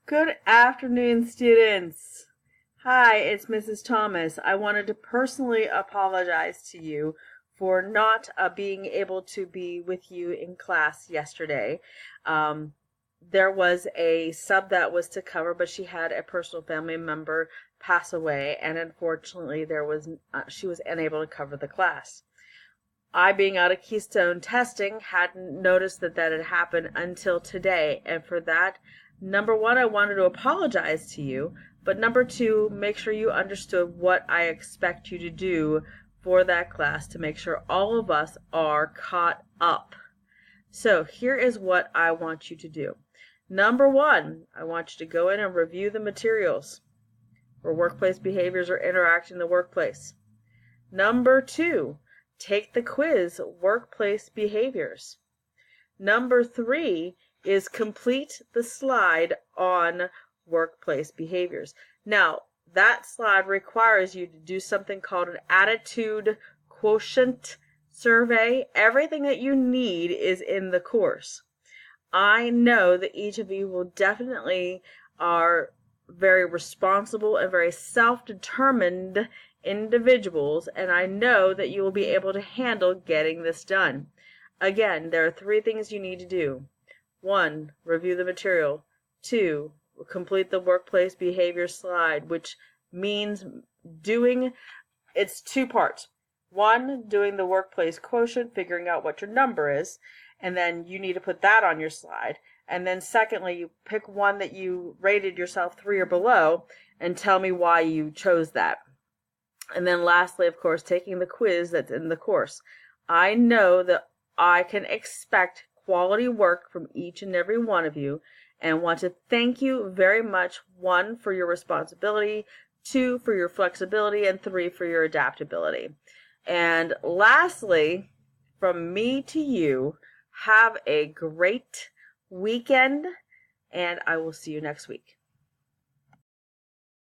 Good afternoon, students. Hi, it's Mrs. Thomas. I wanted to personally apologize to you for not being able to be with you in class yesterday. There was a sub that was to cover, but she had a personal family member pass away, and unfortunately, she was unable to cover the class. I, being out of Keystone testing, hadn't noticed that had happened until today. And for that, number one, I wanted to apologize to you. But number two, make sure you understood what I expect you to do for that class to make sure all of us are caught up. So here is what I want you to do. Number one, I want you to go in and review the materials for workplace behaviors or interacting in the workplace. Number two, take the quiz, Workplace Behaviors. Number three is complete the slide on workplace behaviors. Now, that slide requires you to do something called an attitude quotient survey. Everything that you need is in the course. I know that each of you will definitely are very responsible and very self-determined individuals, and I know that you will be able to handle getting this done. Again, there are 3 things you need to do. 1, review the material. 2, complete the workplace behavior slide, which means it's 2 parts. 1, doing the workplace quotient, figuring out what your number is, and then you need to put that on your slide. And then secondly, you pick one that you rated yourself 3 or below and tell me why you chose that. And then lastly, of course, taking the quiz that's in the course. I know that I can expect quality work from each and every one of you and want to thank you very much, 1, for your responsibility, 2, for your flexibility, and 3, for your adaptability. And lastly, from me to you, have a great weekend, and I will see you next week.